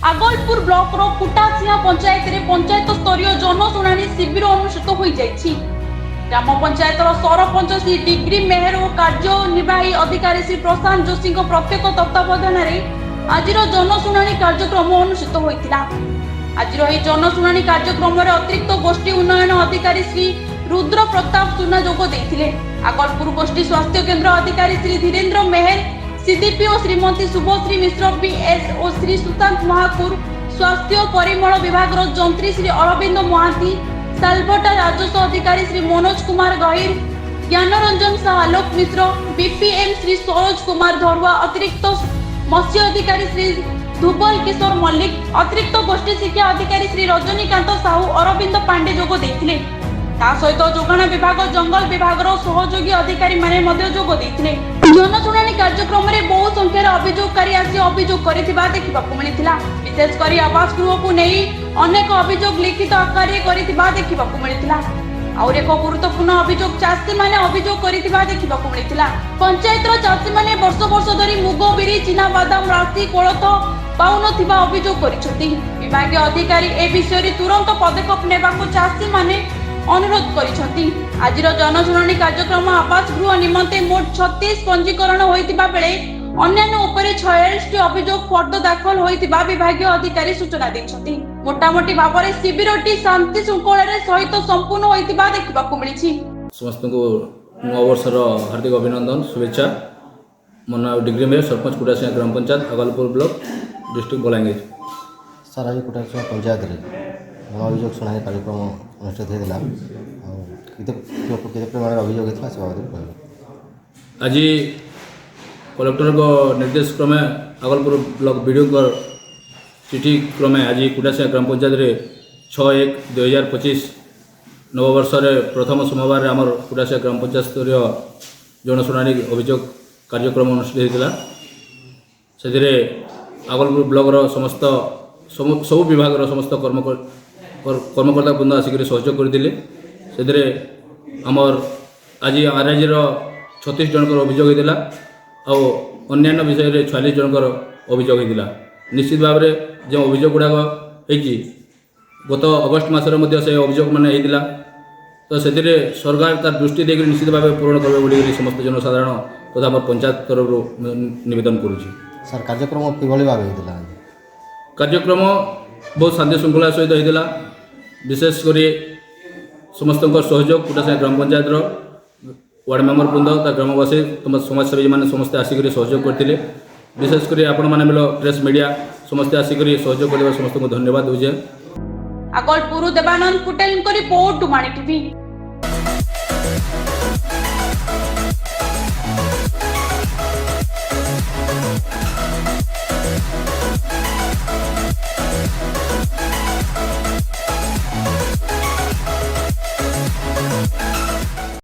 Agalpur block रो कुटासिया पंचायत रे पंचायत स्तरीय जनशुणाणी शिविर अनुष्ठित हो जाइछि। ग्राम पंचायत सरपंच श्री डिग्री मेहर और कार्यनिर्वाही अधिकारी श्री प्रशांत जोशी प्रत्येक तत्वावधान में आज जनशुणाणी कार्यक्रम अनुष्ठित होता। आज जनशुणाणी कार्यक्रम अतिरिक्त गोष्ठी उन्नयन अधिकारी श्री रुद्र प्रताप सुना जोग देथिले। आगलपुर गोष्ठी स्वास्थ्य केंद्र अधिकारी श्री धीरेन्द्र मेहर, सीडीपी और श्रीमती शुभश्री मिश्र बीएस और श्री सुशांत महाकुर, स्वास्थ्य और परिमल विभाग जंत्री श्री अरविंद महांती, सालभटा राजस्व अधिकारी श्री मनोज कुमार गहिर, ज्ञानरंजन शाह, आलोक मिश्र, बीपीएम श्री सरोज कुमार धरुआ, अतिरिक्त मत्स्य अधिकारी श्री धुबल किशोर मल्लिक, अतिरिक्त गोष्ठी शिक्षा अधिकारी श्री रजनीकांत साहू, अरविंद पांडे जोग देथिले। सहित जोगाण विभाग, जंगल विभाग सहयोगी अधिकारी माने जोग देथिले। जनशुणाणी कार्यक्रम में बहु संख्यार अभियोगकारी आसी अभियोग करिथिबा देखिबाकू मिलिथिला। विशेषकर आवास गृह को नहीं अनेक अभियोग लिखित आकार करिथिबा देखिबाकू मिलिथिला। और एक गुरुत्वपूर्ण अभियोग चाषी माने अभियोग करिथिबा देखिबाकू मिलिथिला। पंचायत चाषी माने वर्ष वर्ष धरी मुग, बिरी, चिना बादाम, राशि, कोलथ पाउनथिबा अभियोग करिसथि। विभागीय अधिकारी ए विषय तुरंत पदक्षेप नेबाकू चाषी माने अनुरोध करिसथि। आज जनशुणाणी कार्यक्रम आवास गृह निमंते मोट 36 पंजीकरण होइतिबा बेले अन्यान्य उपरे 46 अभियोग फर्द दाखल होइतिबा विभागीय अधिकारी सूचना दैछथि। मोटामोटी भाबरे शिविरटी शांति शृंखला सहित संपूर्ण होइतिबा देखिबाकू मिलिछि। समस्त को नव वर्षर हार्दिक अभिनंदन शुभेच्छा। मो नाम डिग्री मेयर, सरपंच कुटासिया ग्राम panchayat, Agalpur block, district Balangir. Sir आज कुटासिया पंचायत रे अभियोग शुणाणी कार्यक्रम अनुष्ठित होता। केते परिमाण अभियोग होता से बाबद आज कलेक्टर को निर्देश क्रमे आगलपुर ब्लॉक वीडियो कर चिठी क्रमे आज कुटासिया ग्राम पंचायत रे 6/1/2025 नववर्ष प्रथम सोमवार आमर कुटासिया ग्राम पंचायत स्तरीय जनशुणाणी अभियोग कार्यक्रम अनुष्ठित होता। से आगलपुर ब्लॉक समस्त सब विभाग समस्त कर्मकर्ता बृंद आसिक सहयोग करते। से आमर आज आरआईजी 36 जनकर अभियोग होता और अन्य विषय में 46 जनकर अभियोग होता। निश्चित भाव में जो अभियोग गुड़ाक होती गत अगस्ट मसरे से अभियोग मान होता, तो से सरकार तार दृष्टि देकर निश्चित भाव पूरण करेंगे बोली समस्त जनसाधारण तथा आम पंचायत तरफ निवेदन करुँच। सर कार्यक्रम किभली भाव होता? कार्यक्रम बहुत शांति श्रृंखला सहित होता। विशेषकर समस्त सहयोग कुटासिया ग्राम पंचायत वार्ड मेम्बर बृंद ग्रामवासी तुम समाजसेवी मैंने समस्ते आसिक सहयोग करते। विशेषकर आपण मैंने प्रेस मीडिया समस्ते आसिक सहयोग कर समस्त को धन्यवाद दूचे। Agalpur Devanand Patel report, टुमाणी TV.